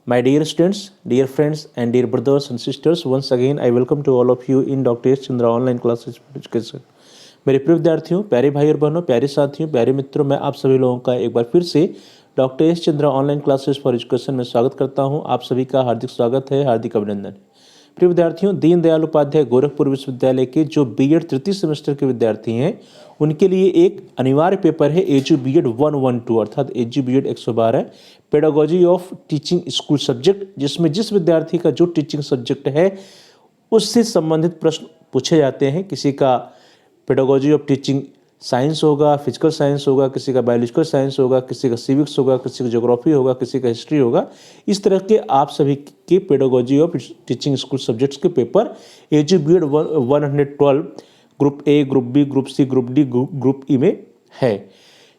My dear students, dear friends, and dear brothers and sisters, once again I welcome to all of you in Dr. S. Chandra online classes for education. मेरे प्रिय विद्यार्थियों, प्यारे भाई और बहनों, प्यारे साथियों, प्यारे मित्रों, मैं आप सभी लोगों का एक बार फिर से doctor S Chandra online classes for education में स्वागत करता हूं। आप सभी का हार्दिक स्वागत है, हार्दिक अभिनंदन। प्रिय विद्यार्थियों, दीनदयाल उपाध्याय गोरखपुर विश्वविद्यालय के जो बीएड तृतीय सेमेस्टर के विद्यार्थी हैं उनके लिए एक अनिवार्य पेपर है एजू बीएड 112 अर्थात edu BEd 112 pedagogy of teaching school subject, जिसमें जिस विद्यार्थी का जो टीचिंग सब्जेक्ट है उससे संबंधित प्रश्न पूछे जाते हैं। किसी का पेडागोजी ऑफ टीचिंग साइंस होगा, फिजिकल साइंस होगा, किसी का बायोलॉजिकल साइंस होगा, किसी का सिविक्स होगा, किसी का ज्योग्राफी होगा, किसी का हिस्ट्री होगा। इस तरह के आप सभी के pedagogy of teaching school subjects के paper Edu BEd 112 group A, group B, group C, group D, group E में है।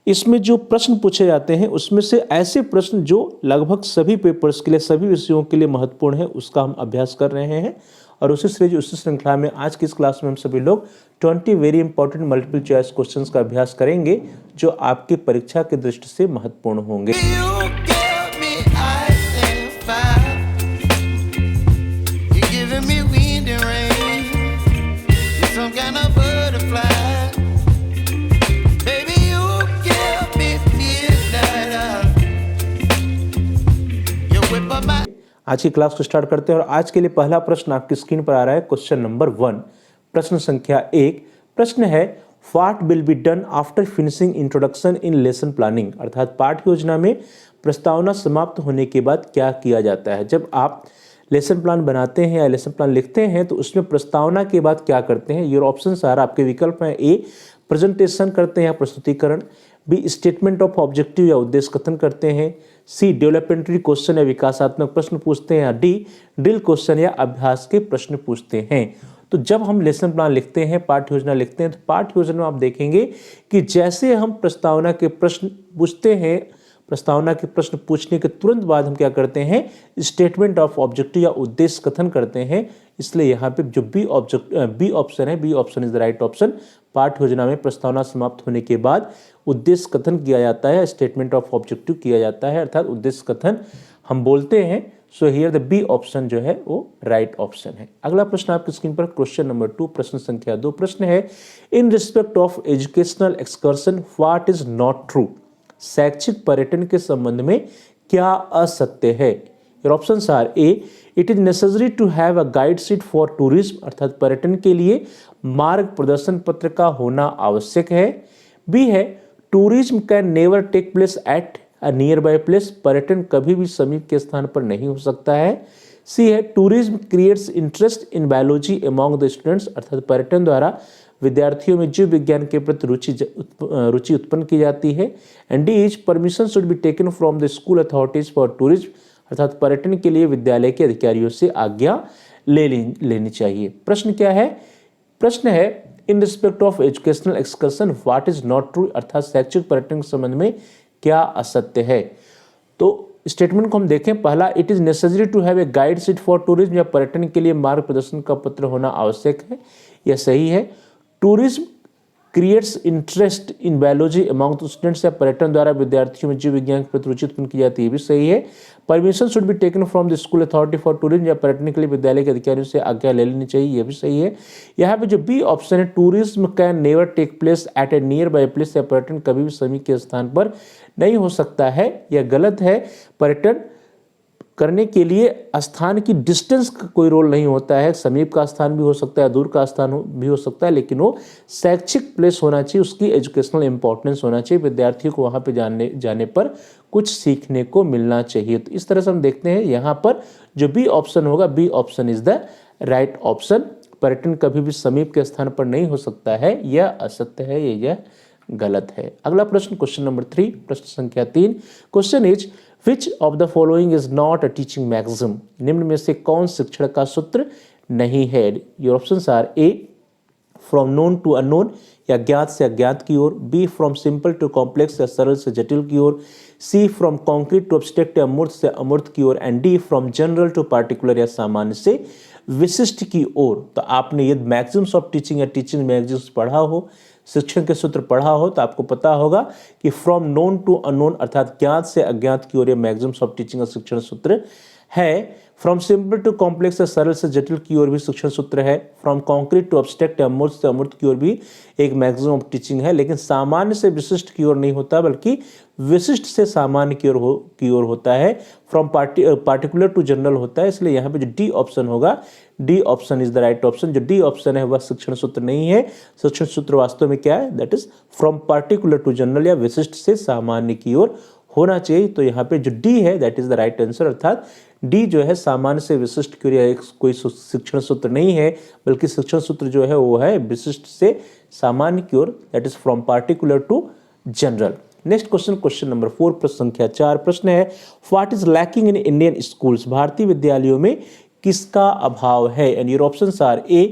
इसमें जो प्रश्न पूछे जाते हैं उसमें से ऐसे प्रश्न जो लगभग सभी पेपर्स के लिए, सभी विषयों के लिए महत्वपूर्ण है, उसका हम अभ्यास कर रहे हैं। और उसी श्रृंखला में आज की इस क्लास में हम सभी लोग 20 very important multiple choice questions का अभ्यास करेंगे जो आपकी परीक्षा की दृष्टि से महत्वपूर्ण होंगे। आज की क्लास को स्टार्ट करते हैं और आज के लिए पहला प्रश्न आपकी स्क्रीन पर आ रहा है। क्वेश्चन नंबर 1, प्रश्न संख्या 1। प्रश्न है what will be done after finishing introduction in lesson planning, अर्थात पाठ योजना में प्रस्तावना समाप्त होने के बाद क्या किया जाता है। जब आप लेसन प्लान बनाते हैं या लेसन प्लान लिखते हैं तो उसमें प्रस्तावना के बाद क्या करते हैं। योर ऑप्शंस आर, आपके विकल्प हैं। ए, प्रेजेंटेशन करते हैं या प्रस्तुतिकरण। बी, स्टेटमेंट ऑफ ऑब्जेक्टिव या उद्देश्य कथन करते हैं। सी, डेवलपमेंटरी क्वेश्चन या विकासात्मक प्रश्न पूछते हैं। या डी, ड्रिल क्वेश्चन या अभ्यास के प्रश्न पूछते हैं। तो जब हम लेसन प्लान लिखते हैं, पाठ्य योजना लिखते हैं, तो पाठ्य योजना में आप देखेंगे कि जैसे हम प्रस्तावना के प्रश्न पूछते हैं, प्रस्तावना के प्रश्न पूछने के तुरंत बाद हम क्या करते हैं, स्टेटमेंट ऑफ ऑब्जेक्टिव या उद्देश्य कथन करते हैं। इसलिए यहाँ पे जो बी ऑप्शन है, B option is the right option. पाठ्य योजना में प्रस्तावना समाप्त होने के बाद उद्देश्य कथन किया जाता है, स्टेटमेंट ऑफ ऑब्जेक्टिव किया जाता है, अर्थात उद्देश्य कथन हम बोलते हैं। So here the B option जो है वो राइट ऑप्शन है। अगला प्रश्न आपकी स्क्रीन पर क्वेश्चन नंबर 2, प्रश्न संख्या 2। प्रश्न है in respect of educational excursion what is not true, शैक्षिक पर्यटन के संबंध में क्या असत्य है। Your options are, A, it is necessary to have a guide sheet for tourism, अर्थात पर्यटन के लिए मार्ग प्रदर्शन पत्र का होना आवश्यक है। बी है, tourism can never take place at a nearby place, पर्यटन कभी भी समीप के स्थान पर नहीं हो सकता है। सी है, tourism creates interest in biology among the students, अर्थात पर्यटन द्वारा विद्यार्थियों में जीव विज्ञान के प्रति रुचि उत्पन्न की जाती है। And D is, permission should be taken from the school authorities for tourism, अर्थात पर्यटन के लिए विद्यालय के अधिकारियों से आज्ञा लेनी चाहिए। प्रश्न क्या है, प्रश्न है in respect of educational excursion what is not true, अर्थात शैक्षिक पर्यटन के संबंध में क्या असत्य है। तो स्टेटमेंट को हम देखें। पहला, it is necessary to have a guide sheet for tourism, या पर्यटन के लिए मार्ग प्रदर्शन का पत्र होना आवश्यक है, यह सही है। Tourism creates interest in biology among the students, या पर्यटन द्वारा विद्यार्थियों में जीव विज्ञान के प्रति रुचि उत्पन्न की जाती है, भी सही है। Permission should be taken from the school authority for tourism, या पर्यटन के लिए विद्यालय के अधिकारियों से आज्ञा ले लेनी चाहिए, यह भी सही है। यहाँ पे जो बी ऑप्शन है, tourism can never take place at a nearby place, या पर्यटन कभी भी समीप के स्थान पर नहीं हो सकता है, यह गलत है। पर्यटन करने के लिए स्थान की डिस्टेंस का कोई रोल नहीं होता है, समीप का स्थान भी हो सकता है, दूर का स्थान भी हो सकता है, लेकिन वो शैक्षिक प्लेस होना चाहिए, उसकी एजुकेशनल इंपॉर्टेंस होना चाहिए, विद्यार्थियों को वहाँ पे जाने पर कुछ सीखने को मिलना चाहिए। तो इस तरह से हम देखते हैं यहाँ पर जो बी ऑप्शन होगा, B option is the right option. पर्यटन कभी भी समीप के स्थान पर नहीं हो सकता है, यह असत्य है, यह गलत है। अगला प्रश्न क्वेश्चन नंबर 3, प्रश्न संख्या 3। Question is Which of the following is not a teaching maxim? निम्न में से कौन शिक्षण का सूत्र नहीं है। Your options are, A, from known to unknown, या ज्ञात से अज्ञात की ओर। B, from simple to complex, या सरल से जटिल की ओर। C, from concrete to abstract, या मूर्त से अमूर्त की ओर। And D, from general to particular, या सामान्य से विशिष्ट की ओर। तो आपने यदि मैक्सिम्स ऑफ टीचिंग या टीचिंग मैगजीन्स पढ़ा हो, शिक्षण के सूत्र पढ़ा हो, तो आपको पता होगा कि फ्रॉम नोन टू अननोन, अर्थात ज्ञात से अज्ञात की ओर, ये मैक्सिम्स ऑफ टीचिंग और शिक्षण सूत्र है। फ्रॉम सिंपल टू कॉम्प्लेक्स, सरल से जटिल की ओर भी शिक्षण सूत्र है। फ्रॉम कॉन्क्रीट टू अब्स्ट्रैक्ट, अमूर्त से अमूर्त की ओर भी एक मैक्सिमम ऑफ टीचिंग है। लेकिन सामान्य से विशिष्ट की ओर नहीं होता, बल्कि विशिष्ट से सामान्य की ओर होता है। फ्रॉम पार्टिकुलर टू जनरल होता है। इसलिए यहाँ पे जो डी ऑप्शन होगा, D option is the right option. जो डी ऑप्शन है वह शिक्षण सूत्र नहीं है। शिक्षण सूत्र वास्तव में क्या है, that is from particular to general, या विशिष्ट से सामान्य की ओर होना चाहिए। तो यहाँ पे जो डी है that is the right answer, अर्थात डी जो है सामान्य से विशिष्ट की ओर कोई शिक्षण सूत्र नहीं है, बल्कि शिक्षण सूत्र जो है वो है विशिष्ट से सामान्य की ओर, that is from particular to general. Next question, question number 4, प्रश्न संख्या 4। प्रश्न है, what is lacking in Indian schools? भारतीय विद्यालयों में किसका अभाव है? And your options are A,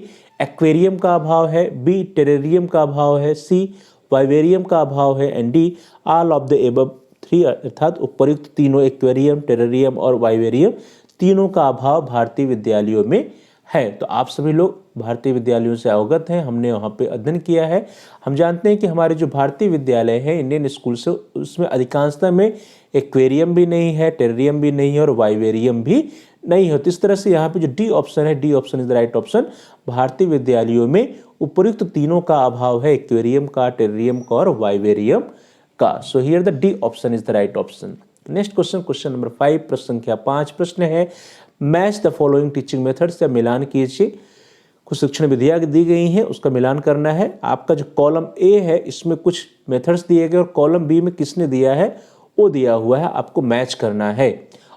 aquarium का अभाव है, बी, टेरेरियम का अभाव है, सी, वाइवेरियम का अभाव है, and D, all of the above 3, अर्थात उपयुक्त तीनों, एक्वेरियम, टेरेरियम और वाइवेरियम, तीनों का अभाव भारतीय विद्यालयों में है। तो आप सभी लोग भारतीय विद्यालयों से अवगत हैं, हमने वहाँ पे अध्ययन किया है। हम जानते हैं कि हमारे जो भारतीय विद्यालय हैं इंडियन स्कूल से, उसमें अधिकांशतः में एक्वेरियम भी नहीं है, टेरेरियम भी नहीं है और वाइवेरियम भी नहीं है। तो इस तरह से यहाँ पे जो डी ऑप्शन है, D option is the right option. भारतीय विद्यालयों में उपयुक्त तीनों का अभाव है, एक्वेरियम का, टेरेरियम का और वाइवेरियम का। सो here the D option is the right option. Next question, question number 5, प्रश्न संख्या 5। प्रश्न है, match the following teaching methods, या मिलान कीजिए। कुछ शिक्षण विधियां दी गई हैं, उसका मिलान करना है। आपका जो कॉलम ए है इसमें कुछ मेथड्स दिए गए और कॉलम बी में किसने दिया है वो दिया हुआ है, आपको मैच करना है।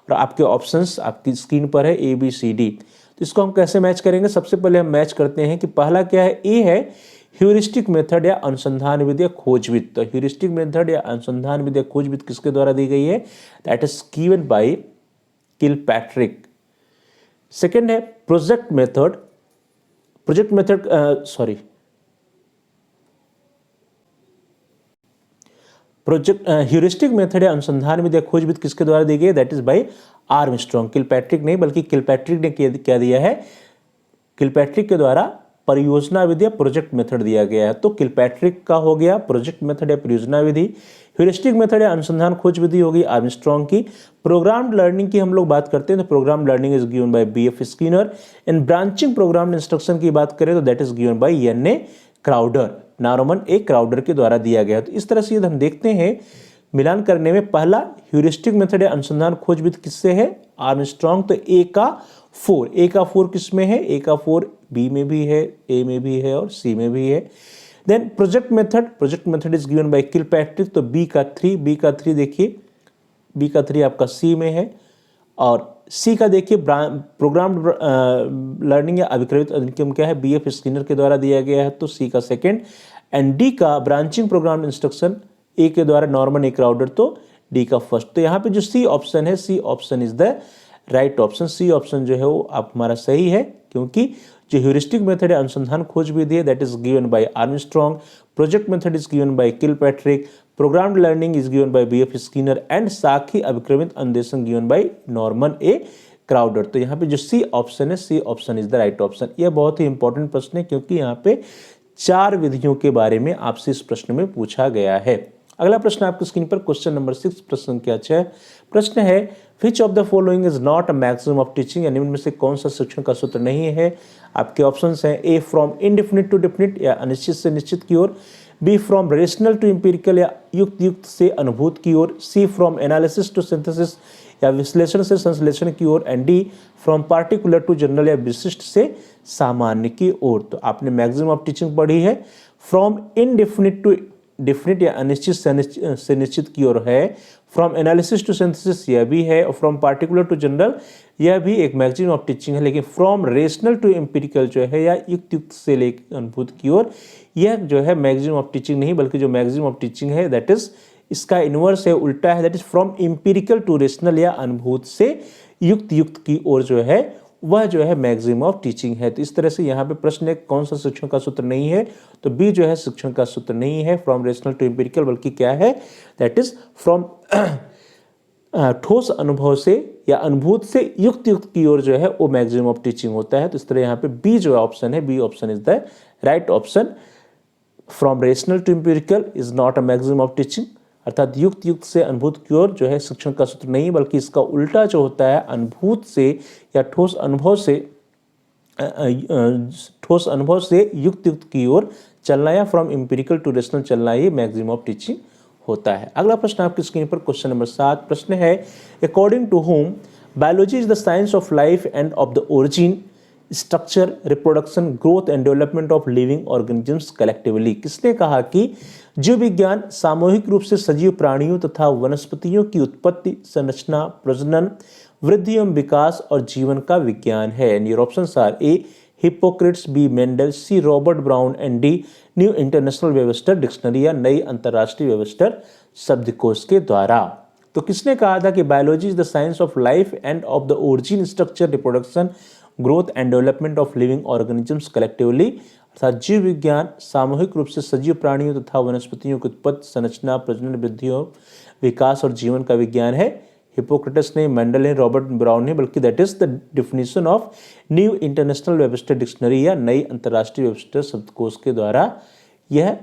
और आपके ऑप्शंस आपकी स्क्रीन पर है, ए, बी, सी, डी। तो इसको हम कैसे मैच करेंगे? सबसे पहले हम मैच करते हैं कि पहला क्या है, ए है ह्यूरिस्टिक मेथड या अनुसंधान विधि या खोजविद। तो ह्यूरिस्टिक मेथड या अनुसंधान विधि या खोजविद किसके द्वारा दी गई है? That is given by Kilpatrick. Second है प्रोजेक्ट मेथड, ह्यूरिस्टिक मेथड या अनुसंधान विधि या खोजविद किसके द्वारा दी गई है? That is by Armstrong. Kilpatrick नहीं, बल्कि किलपैट्रिक ने क्या दिया है, किलपैट्रिक के द्वारा परियोजना विधि या प्रोजेक्ट मेथड दिया गया है। तो किलपैट्रिक का हो गया प्रोजेक्ट मेथड या परियोजना विधि, ह्यूरिस्टिक मेथड या अनुसंधान खोज विधि होगी आर्मस्ट्रॉन्ग की। प्रोग्राम्ड लर्निंग की हम लोग बात करते हैं तो program learning is given by BF Skinner. In branching programme instruction की बात करें तो that is given by NA. Crowder, Norman A Crowder के द्वारा दिया गया। तो इस तरह से हम देखते हैं मिलान करने में, पहला ह्यूरिस्टिक मेथड या अनुसंधान खोज विधि किससे है? आर्मस्ट्रॉन्ग। तो ए का 4 किस में है? ए का 4 बी में भी है, ए में भी है और सी में भी है। Then project method is given by Kilpatrick. तो बी का 3 देखिए, बी का 3 आपका सी में है। और सी का देखिए प्रोग्राम लर्निंग या अभिक्रमित अनुक्रम क्या है? बीएफ स्किनर के द्वारा दिया गया है, तो सी का सेकेंड। एंड डी का ब्रांचिंग प्रोग्राम इंस्ट्रक्शन ए के द्वारा नॉर्मन ए क्राउडर, तो डी का फर्स्ट। तो यहाँ पे जो सी ऑप्शन है, C option is the right option. C option जो है वो आप हमारा सही है, क्योंकि जो ह्यूरिस्टिक मेथड है अनुसंधान खोज विधि है that is given by Armstrong, project method is given by Kilpatrick, programmed learning is given by BF Skinner and साखी अभिक्रमित अनुदेशन given by Norman A Crowder. तो यहाँ पे जो सी ऑप्शन है, C option is the right option. यह बहुत ही इंपॉर्टेंट प्रश्न है, क्योंकि यहाँ पे 4 विधियों के बारे में आपसे इस प्रश्न में पूछा गया है। अगला प्रश्न आपकी स्क्रीन पर, क्वेश्चन नंबर 6, प्रश्न संख्या 6। प्रश्न है, which of the following is not a maximum of teaching, यानी इनमें से कौन सा शिक्षण का सूत्र नहीं है? आपके ऑप्शंस हैं, A from indefinite to definite या अनिश्चित से निश्चित की ओर, B from rational to empirical या युक्त से अनुभूत की ओर, C from analysis to synthesis या विश्लेषण से संश्लेषण की ओर, and D from particular to general या विशिष्ट से सामान्य की ओर। तो आपने मैक्सिमम ऑफ टीचिंग पढ़ी है, फ्रॉम इनडेफिनिट टू डेफिनिट या अनिश्चित से निश्चित की ओर है, फ्रॉम एनालिसिस टू सिंथेसिस यह भी है, और फ्रॉम पार्टिकुलर टू जनरल यह भी एक मैक्सिमम ऑफ टीचिंग है। लेकिन फ्रॉम रेशनल टू एम्पिरिकल जो है या युक्त से लेकर अनुभूत की ओर, यह जो है मैक्सिमम ऑफ टीचिंग नहीं, बल्कि जो मैक्सिमम ऑफ टीचिंग है दैट इज इसका इनवर्स है, उल्टा है, that is from empirical to rational या अनुभूत से युक्त की ओर जो है वह जो है मैक्सिमम ऑफ टीचिंग है। तो इस तरह से यहाँ पे प्रश्न है कौन सा शिक्षण का सूत्र नहीं है? तो बी जो है शिक्षण का सूत्र नहीं है फ्रॉम रेशनल टू एम्पिरिकल, बल्कि क्या है? दैट इज फ्रॉम ठोस अनुभव से या अनुभूत से युक्त की ओर जो है वो मैक्सिमम ऑफ टीचिंग होता है। तो इस तरह यहाँ पे बी जो ऑप्शन है, B option is the right option. From rational to empirical is not a maximum of teaching, अर्थात युक्त युक्त से अनुभूत की ओर जो है शिक्षण का सूत्र नहीं, बल्कि इसका उल्टा जो होता है अनुभूत से या ठोस अनुभव से युक्त युक्त की ओर चलना या फ्रॉम एम्पिरिकल टू रेशनल चलना, ये मैक्सिमम ऑफ टीचिंग होता है। अगला प्रश्न आपकी स्क्रीन पर क्वेश्चन नंबर 7 प्रश्न है, according to whom biology is the science of life and of the origin structure reproduction growth and development of living organisms collectively. किसने कहा कि जीव विज्ञान सामूहिक रूप से सजीव प्राणियों तथा वनस्पतियों की उत्पत्ति, संरचना, प्रजनन, वृद्धि एवं विकास और जीवन का विज्ञान है। And your options are A Hippocrates, B Mendel, C Robert Brown and D new international Webster dictionary या नई अंतर्राष्ट्रीय वेबस्टर शब्दकोश के द्वारा। तो किसने कहा था कि biology is the science of life and of the origin structure reproduction growth and development of living organisms collectively, अर्थात जीव विज्ञान सामूहिक रूप से सजीव प्राणियों तथा वनस्पतियों की उत्पत्ति, संरचना, प्रजनन, वृद्धि, विकास और जीवन का विज्ञान है। हिपोक्रेटस ने, मेंडल ने, रॉबर्ट ब्राउन ने, बल्कि that is the definition of new international Webster dictionary या नई अंतर्राष्ट्रीय वेबस्टर शब्दकोश के द्वारा यह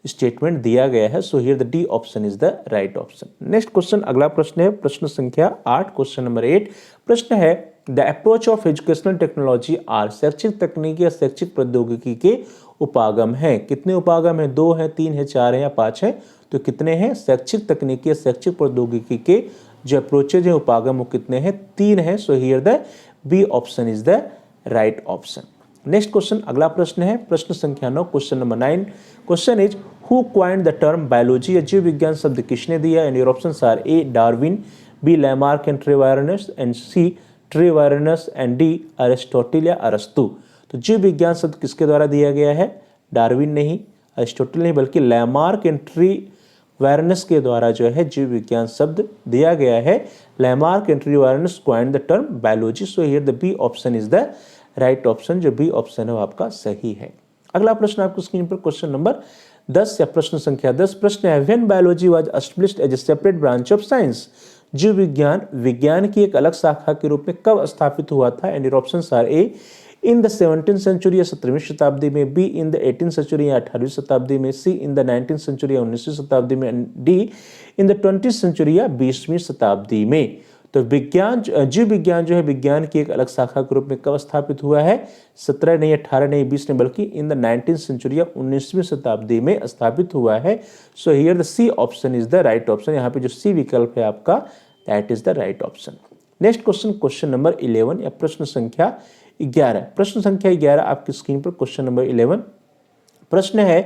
स्टेटमेंट दिया गया है। So here the D option is the right option. Next question, अगला प्रश्न है प्रश्न संख्या 8 क्वेश्चन नंबर 8 प्रश्न है, the approach of educational technology are, शैक्षिक तकनीकी या शैक्षिक प्रौद्योगिकी के उपागम है। कितने उपागम है? 2 है, 3 है, 4 है या 5 है? तो कितने हैं? शैक्षिक तकनीकी या शैक्षिक प्रौद्योगिकी के जो अप्रोचेज है उपागम वो कितने हैं? 3 है। So here the B option is the right option. Next question, अगला प्रश्न है प्रश्न संख्या 9 question number 9 question is, who coined the term biology या जीव विज्ञान शब्द किसने दिया? And your options are A Darwin, B Lamarck and Treviranus and C Treviranus and D Aristotle या अरस्तु। तो जीव विज्ञान शब्द किसके द्वारा दिया गया है? डार्विन नहीं, अरिस्टोटल नहीं, बल्कि लैमार्क एंड ट्रेवायरनस के द्वारा जो है जीव विज्ञान शब्द दिया गया है। Lamarck and Treviranus coined the term biology. So here the B option is the right option. जो बी ऑप्शन है वो आपका सही है। अगला प्रश्न आपको स्क्रीन पर क्वेश्चन नंबर 10 या प्रश्न संख्या 10 प्रश्न है, when biology was established as a separate branch of science, जीव विज्ञान विज्ञान की एक अलग शाखा के रूप में कब स्थापित हुआ था? And your options are A in the 17th century या 17वीं शताब्दी में, be in the 18th century या 18वीं शताब्दी में, सी इन द 19th सेंचुरी या 19वीं शताब्दी में, D in the 20th century या 20वीं शताब्दी में। तो विज्ञान जीव विज्ञान जो है विज्ञान की एक अलग शाखा के रूप में कब स्थापित हुआ है? 17 नहीं, 18 नहीं, 20 नहीं, बल्कि इन द 19th सेंचुरी या 19वीं शताब्दी में स्थापित हुआ है। So here the C option is the right option. यहाँ पे जो सी विकल्प है आपका that is the right option. Next question, question number 11 या प्रश्न संख्या 11 प्रश्न संख्या 11 आपकी स्क्रीन पर क्वेश्चन नंबर 11 प्रश्न है,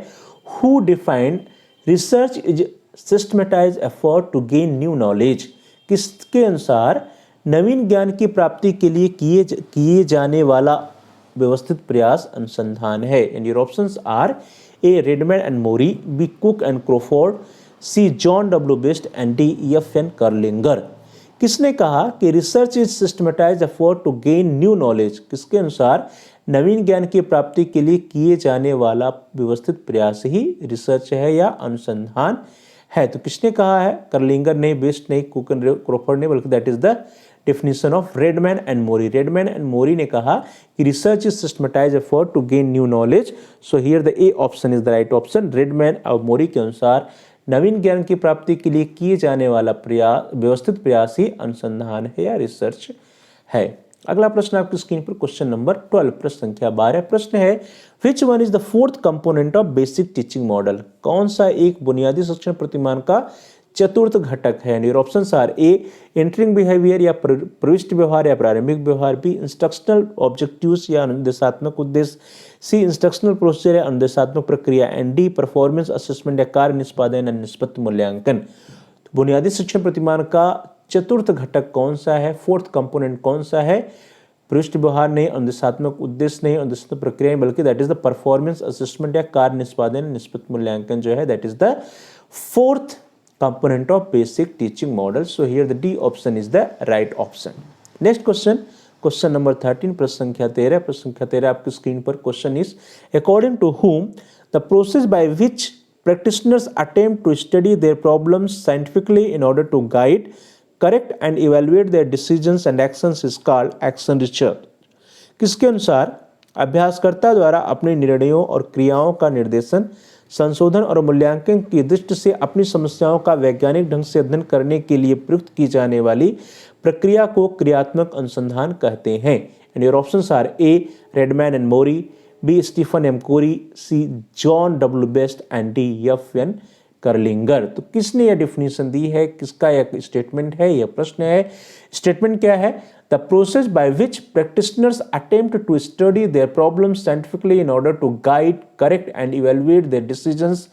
who defined research is systematise effort to gain new knowledge. किसके अनुसार नवीन ज्ञान की प्राप्ति के लिए किए जाने वाला व्यवस्थित प्रयास अनुसंधान है? And your options are A Redman and Mory, B Cook and Crawford, C John W Best and D F N Kerlinger. किसने कहा कि research is systematise effort to gain new knowledge? किसके अनुसार नवीन ज्ञान की प्राप्ति के लिए किए जाने वाला व्यवस्थित प्रयास ही रिसर्च है या अनुसंधान है? तो किसने कहा है? कर्लिंगर नहीं, बेस्ट नहीं, कुक एंड क्रोफोर्ड नहीं, बल्कि that is the definition of Redman and Mory. Redman and Mory ने कहा कि research is systematise effort to gain new knowledge. So here the A option is the right option. Redman और Mory के अनुसार नवीन ज्ञान की प्राप्ति के लिए किए जाने वाला प्रयास व्यवस्थित प्रयास ही अनुसंधान है या रिसर्च है। अगला प्रश्न आपकी स्क्रीन पर क्वेश्चन नंबर 12 प्रश्न संख्या 12 प्रश्न है, which one is the fourth component of basic teaching model? कौन सा एक बुनियादी शिक्षण प्रतिमान का चतुर्थ घटक है? And your options are A entering behaviour या प्रविष्टि व्यवहार या प्रारंभिक व्यवहार, बी इंस्ट्रक्शनल ऑब्जेक्टिव्स या अनुदेशात्मक उद्देश्य, सी इंस्ट्रक्शनल प्रोसीजर या अनुदेशात्मक प्रक्रिया, एंड डी परफॉर्मेंस असेसमेंट या कार्य निष्पादन या निष्पत्ति मूल्यांकन। तो बुनियादी शिक्षण प्रतिमान का चतुर्थ घटक कौन सा है? फोर्थ कंपोनेंट कौन सा है? पृष्ठ व्यवहार नहीं, अनुदेशात्मक उद्देश्य नहीं, अनुदेशात्मक प्रक्रिया, बल्कि that is the performance assessment या कार्य निष्पादन निष्पत्ति मूल्यांकन जो है that is the fourth component of basic teaching model. So here the D option is the right option. Next question, question number 13 प्रश्न संख्या 13 प्रश्न संख्या 13 आपकी स्क्रीन पर question is, according to whom the process by which practitioners attempt to study their problems scientifically in order to guide, correct and evaluate their decisions and actions is called action research। किसके अनुसार अभ्यासकर्ता द्वारा अपने निर्णयों और क्रियाओं का निर्देशन संशोधन और मूल्यांकन की दृष्टि से अपनी समस्याओं का वैज्ञानिक ढंग से अध्ययन करने के लिए प्रयुक्त की जाने वाली प्रक्रिया को क्रियात्मक अनुसंधान कहते हैं। And your options are A Redman and Mory, B Stephen M Corey, C John W Best and D F N Kerlinger. तो किसने यह डिफिनीशन दी है, किसका यह स्टेटमेंट है, यह प्रश्न है। स्टेटमेंट क्या है? The process by which practitioners attempt to study their problems scientifically in order to guide, correct and evaluate their decisions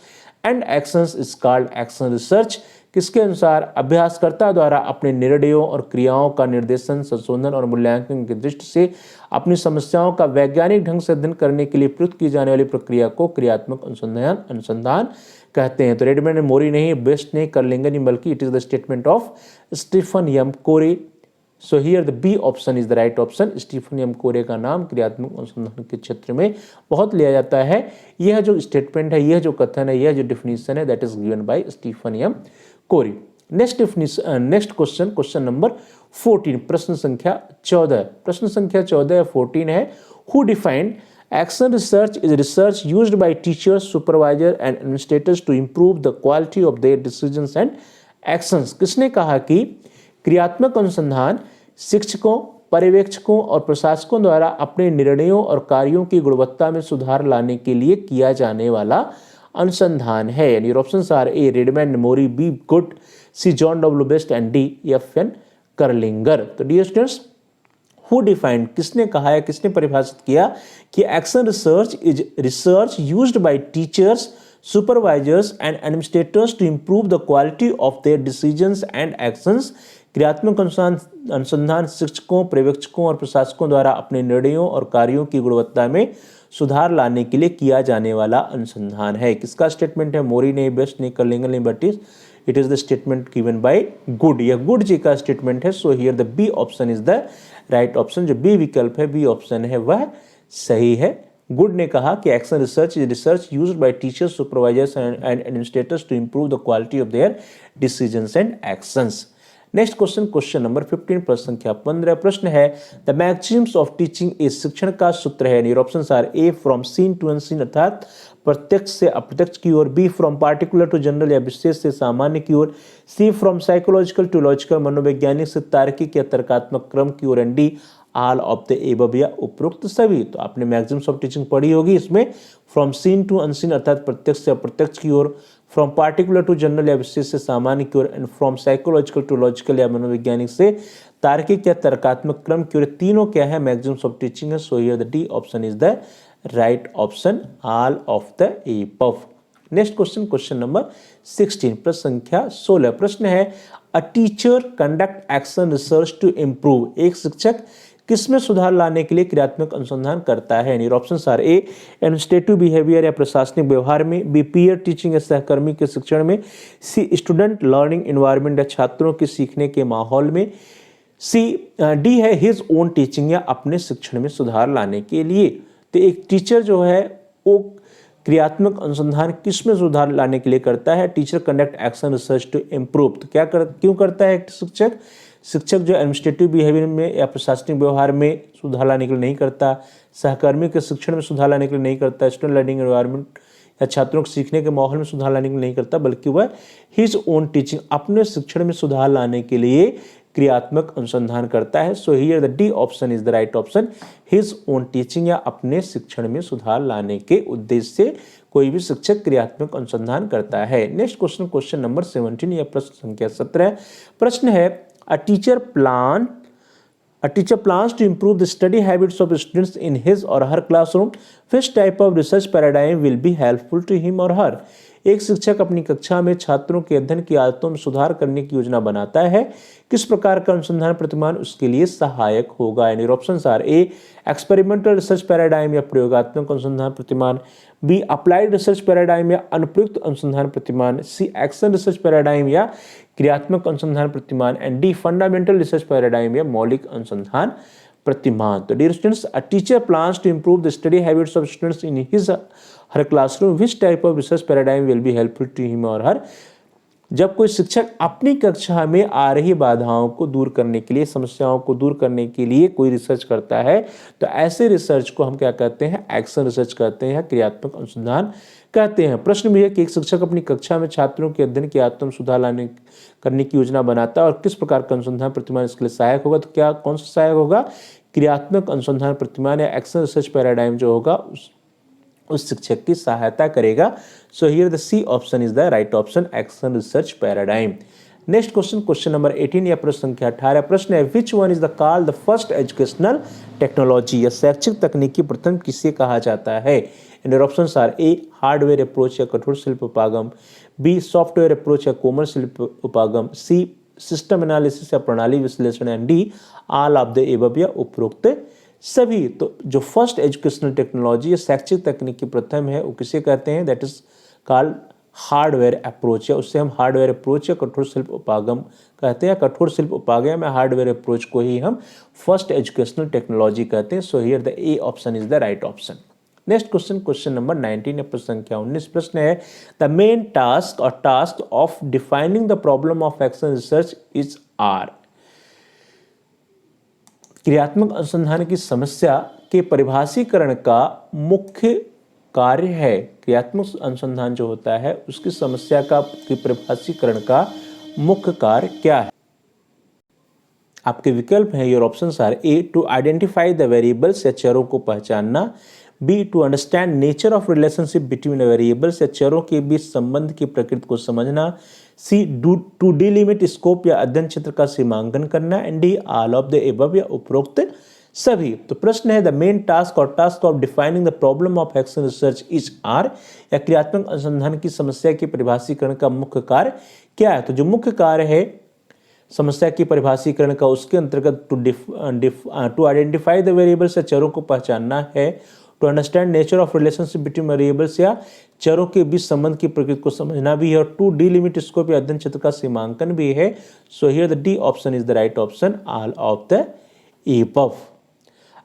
and actions is called action research. किसके अनुसार अभ्यासकर्ता द्वारा अपने निर्णयों और क्रियाओं का निर्देशन, संशोधन और मूल्यांकन की दृष्टि से अपनी समस्याओं का वैज्ञानिक ढंग से अध्ययन करने के लिए प्रयुक्त की जाने वाली प्रक्रिया को क्रियात्मक अनुसंधान कहते हैं। तो रेडमैन एंड मोरी नहीं, बेस्ट नहीं, कर्लिंगर नहीं, बल्कि it is the statement of Stephen M Corey. So here the B option is the right option. Stephen M Corey का नाम क्रियात्मक अनुसंधान के क्षेत्र में बहुत लिया जाता है। यह जो स्टेटमेंट है, यह जो कथन है, यह जो डिफिनीशन है, that is given by Stephen M Corey. Next question number 14, प्रश्न संख्या 14। प्रश्न संख्या 14 या 14 है, who defined action research is research used by teachers, supervisor and administrators to improve the quality of their decisions and actions. किसने कहा कि क्रियात्मक अनुसंधान शिक्षकों, पर्यवेक्षकों और प्रशासकों द्वारा अपने निर्णयों और कार्यों की गुणवत्ता में सुधार लाने के लिए किया जाने वाला अनुसंधान है। यानी options are A Redman, Mory, B Good, C John W Best and D F N Kerlinger. तो डियर स्टूडेंट्स, हु डिफाइंड, किसने कहा है, किसने परिभाषित किया कि action research is research used by teachers, supervisors and administrators to improve the quality of their decisions and actions. क्रियात्मक अनुसंधान शिक्षकों, पर्यवेक्षकों और प्रशासकों द्वारा अपने निर्णयों और कार्यों की गुणवत्ता में सुधार लाने के लिए किया जाने वाला अनुसंधान है। किसका स्टेटमेंट है? मोरी नहीं, बेस्ट नहीं, कर्लिंगर नहीं, but it is the statement given by Good. यह गुड जी का स्टेटमेंट है। So here the B option is the right option. जो बी विकल्प है, बी ऑप्शन है, वह सही है। गुड ने कहा कि action research is research used by teachers, supervisors and administrators to improve the quality of their decisions and actions. Next question number 15, प्रश्न संख्या 15। प्रश्न है, the maxims of teaching is शिक्षण का सूत्र है। Your options are A from seen to unseen, अर्थात प्रत्यक्ष से अप्रत्यक्ष की ओर, B from particular to general या विशेष से सामान्य की ओर, C from psychological to logical मनोवैज्ञानिक से तार्किक या तर्कात्मक क्रम की ओर, and D all of the above या उपरोक्त सभी। तो आपने मैक्सिम्स ऑफ टीचिंग पढ़ी होगी। इसमें फ्रॉम सीन टू अनसीन अर्थात प्रत्यक्ष से अप्रत्यक्ष की ओर, फ्रॉम पार्टिकुलर टू जनरल या विशेष से सामान्य की ओर, and from psychological to logical या मनोवैज्ञानिक से तार्किक या तर्कात्मक क्रम की ओर, तीनों क्या है? मैक्सिम्स ऑफ टीचिंग है। So here the D option is the right option, all of the above. Next question number 16, प्रश्न संख्या 16। प्रश्न है, a teacher conduct action research to improve. एक शिक्षक किसमें सुधार लाने के लिए क्रियात्मक अनुसंधान करता है? यानी options are A administrative behaviour या प्रशासनिक व्यवहार में, बी पीयर टीचिंग या सहकर्मी के शिक्षण में, सी स्टूडेंट लर्निंग एनवायरनमेंट या छात्रों के सीखने के माहौल में, सी डी है हिज ओन टीचिंग या अपने शिक्षण में सुधार लाने के लिए। तो एक टीचर जो है वो क्रियात्मक अनुसंधान किसमें सुधार लाने के लिए करता है? Teacher conduct action research to improve. तो क्यों करता है शिक्षक जो एडमिनिस्ट्रेटिव बिहेवियर में या प्रशासनिक व्यवहार में सुधार लाने के लिए नहीं करता, सहकर्मी के शिक्षण में सुधार लाने के लिए नहीं करता, स्टूडेंट लर्निंग एनवायरनमेंट या छात्रों के सीखने के माहौल में सुधार लाने के लिए नहीं करता, बल्कि वह हिज ओन टीचिंग अपने शिक्षण में सुधार लाने के लिए क्रियात्मक अनुसंधान करता है। So here the D option is the right option, his own teaching या अपने शिक्षण में सुधार लाने के उद्देश्य से कोई भी शिक्षक क्रियात्मक अनुसंधान करता है। नेक्स्ट क्वेश्चन नंबर 17 या प्रश्न संख्या 17। प्रश्न है, A teacher plans to improve the study habits of students in his or her classroom. Which type of research paradigm will be helpful to him or her? एक शिक्षक अपनी कक्षा में छात्रों के अध्ययन की आदतों में सुधार करने की योजना बनाता है। किस प्रकार का अनुसंधान प्रतिमान उसके लिए सहायक होगा? यानी options are A experimental research paradigm या प्रयोगात्मक अनुसंधान प्रतिमान, बी अप्लाइड रिसर्च पैराडाइम या अनुप्रयुक्त अनुसंधान प्रतिमान, सी एक्शन रिसर्च पैराडाइम या क्रियात्मक अनुसंधान प्रतिमान, and D fundamental research paradigm या मौलिक अनुसंधान प्रतिमान। तो dear students, a teacher plans to improve the study habits of students in his her classroom. Which type of research paradigm will be helpful to him or her? जब कोई शिक्षक अपनी कक्षा में आ रही बाधाओं को दूर करने के लिए, समस्याओं को दूर करने के लिए कोई रिसर्च करता है, तो ऐसे रिसर्च को हम क्या कहते हैं? एक्शन रिसर्च कहते हैं, क्रियात्मक अनुसंधान कहते हैं। प्रश्न भी है कि एक शिक्षक अपनी कक्षा में छात्रों के अध्ययन के आत्म सुधार करने की योजना बनाता है और किस प्रकार का अनुसंधान प्रतिमान इसके लिए सहायक होगा? तो क्या कौन सा सहायक होगा? क्रियात्मक अनुसंधान प्रतिमान या एक्शन रिसर्च पैराडाइम जो होगा उस शिक्षक की सहायता करेगा। So here the C option is the right option, action research paradigm. Next question, question number 18 या प्रश्न संख्या 18 प्रश्न है, which one is the called the first educational technology, या शैक्षिक तकनीकी प्रथम किसे कहा जाता है? And your options are A hardware approach या कठोर शिल्प उपागम, बी सॉफ्टवेयर अप्रोच या कोमल शिल्प उपागम, सी सिस्टम एनालिसिस या प्रणाली विश्लेषण, and D all of the above या उपरोक्त सभी। तो जो फर्स्ट एजुकेशनल टेक्नोलॉजी या शैक्षिक तकनीकी प्रथम है वो किसे कहते हैं? That is called hardware approach, या उससे हम हार्डवेयर अप्रोच या कठोर शिल्प उपागम कहते हैं। कठोर शिल्प उपागम या हार्डवेयर अप्रोच को ही हम फर्स्ट एजुकेशनल टेक्नोलॉजी कहते हैं। So here the A option is the right option. Next question, question number 19 या प्रश्न संख्या 19 प्रश्न है, the main task of defining the problem of action research is are. क्रियात्मक अनुसंधान की समस्या के परिभाषीकरण का मुख्य कार्य है। क्रियात्मक अनुसंधान जो होता है उसकी समस्या का परिभाषीकरण का मुख्य कार्य क्या है? आपके विकल्प हैं, your options are A to identify the variables या चरों को पहचानना, B to understand nature of relationship between variables या चरों के बीच संबंध की प्रकृति को समझना, सी टू डिलिमिट स्कोप या अध्ययन क्षेत्र का सीमांकन करना, and D all of the above या उपरोक्त सभी। तो प्रश्न है, the main task of defining the problem of action research is are, या क्रियात्मक अनुसंधान की समस्या के परिभाषीकरण का मुख्य कार्य क्या है? तो जो मुख्य कार्य है समस्या की परिभाषीकरण का, उसके अंतर्गत टू आइडेंटिफाई द वेरिएबल्स या चरों को पहचानना है, to understand nature of relationship between variables या चरों के बीच संबंध की प्रकृति को समझना भी है, और टू डिलिमिट स्कोप या अध्ययन क्षेत्र का सीमांकन भी है। So here the D option is the right option, all of the above.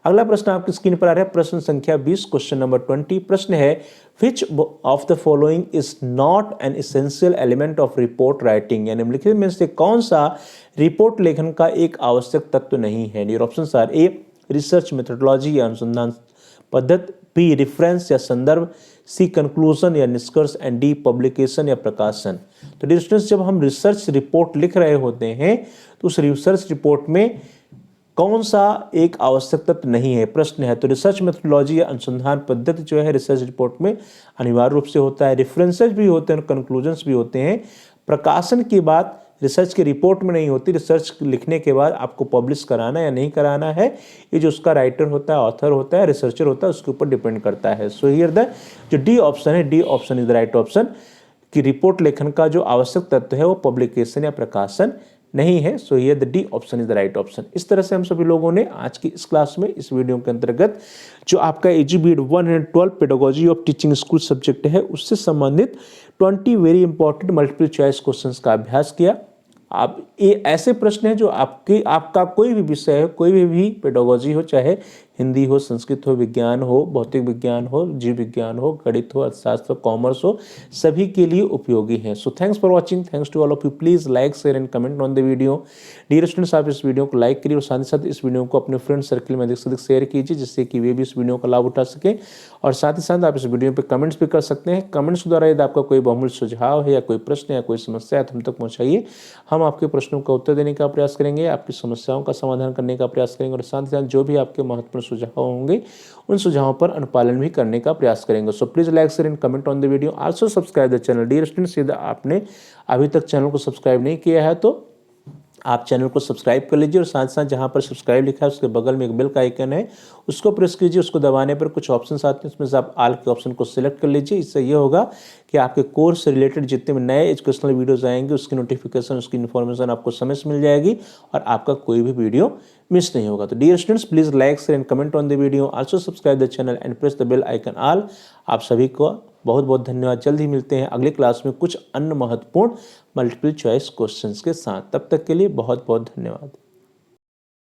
अगला प्रश्न आपकी स्क्रीन पर आ रहा है, प्रश्न संख्या 20, क्वेश्चन नंबर 20 प्रश्न है, which of the following is not an essential element of report writing, यानी निम्नलिखित में से कौन सा रिपोर्ट लेखन का एक आवश्यक तत्व नहीं है? Your options are A research methodology या अनुसंधान पद्धति, बी रेफरेंस या संदर्भ, सी कंक्लूजन या निष्कर्ष, एंड डी पब्लिकेशन या प्रकाशन। तो डियर स्टूडेंट्स, जब हम रिसर्च रिपोर्ट लिख रहे होते हैं तो उस रिसर्च रिपोर्ट में कौन सा एक आवश्यक तत्व नहीं है? प्रश्न है। तो रिसर्च मेथोडोलॉजी या अनुसंधान पद्धति जो है रिसर्च रिपोर्ट में अनिवार्य रूप से होता है, रेफरेंसेज भी होते हैं और कंक्लूजन्स भी होते हैं। प्रकाशन की बात रिसर्च की रिपोर्ट में नहीं होती, रिसर्च लिखने के बाद आपको पब्लिश कराना या नहीं कराना है ये जो उसका राइटर होता है, ऑथर होता है, रिसर्चर होता है, उसके ऊपर डिपेंड करता है। सो हियर द जो डी ऑप्शन है, D option is the right option, कि रिपोर्ट लेखन का जो आवश्यक तत्व है वो पब्लिकेशन या प्रकाशन नहीं है। So here the D option is the right option. इस तरह से हम सभी लोगों ने आज की इस क्लास में, इस वीडियो के अंतर्गत जो आपका एजुबीएड 112 pedagogy of teaching school subject है उससे संबंधित 20 very important multiple choice questions का अभ्यास किया। आप ये ऐसे प्रश्न हैं जो आपका कोई भी विषय है, कोई भी पेडागोजी हो, चाहे हिंदी हो, संस्कृत हो, विज्ञान हो, भौतिक विज्ञान हो, जीव विज्ञान हो, गणित हो, अर्थशास्त्र, कॉमर्स हो, सभी के लिए उपयोगी हैं। So thanks for watching, thanks to all of you. Please like, share and comment on the video. Dear students, आप इस वीडियो को लाइक करिए और साथ ही साथ इस वीडियो को अपने फ्रेंड सर्कल में अधिक से अधिक शेयर कीजिए, जिससे कि वे भी इस वीडियो का लाभ उठा सकें। और साथ ही साथ आप इस वीडियो पर कमेंट्स भी कर सकते हैं। कमेंट्स के द्वारा यदि आपका कोई बहुमूल्य सुझाव है या कोई प्रश्न या कोई समस्या है तो हम तक पहुँचाइए। हम आपके प्रश्नों का उत्तर देने का प्रयास करेंगे, आपकी समस्याओं का समाधान करने का प्रयास करेंगे, और साथ ही साथ जो भी आपके महत्वपूर्ण सुझाव होंगे उन सुझावों पर अनुपालन भी करने का प्रयास करेंगे। So please like, share and comment on the video. Also subscribe the channel. Dear students, यदि आपने अभी तक चैनल को सब्सक्राइब नहीं किया है तो आप चैनल को सब्सक्राइब कर लीजिए, और साथ साथ जहां पर सब्सक्राइब लिखा है उसके बगल में एक बेल का आइकन है, उसको प्रेस कीजिए। उसको दबाने पर कुछ ऑप्शंस आते हैं, उसमें से आप ऑल के ऑप्शन को सिलेक्ट कर लीजिए। इससे ये होगा कि आपके कोर्स से रिलेटेड जितने भी नए एजुकेशनल वीडियोस आएंगे उसकी नोटिफिकेशन, उसकी इन्फॉर्मेशन आपको समय से मिल जाएगी और आपका कोई भी वीडियो मिस नहीं होगा। तो dear students, please like, share and comment on the video. Also subscribe the channel and press the bell icon all. आप सभी को बहुत बहुत धन्यवाद। जल्द ही मिलते हैं अगली क्लास में कुछ अन्य महत्वपूर्ण मल्टीपल चॉइस क्वेश्चंस के साथ। तब तक के लिए बहुत बहुत धन्यवाद।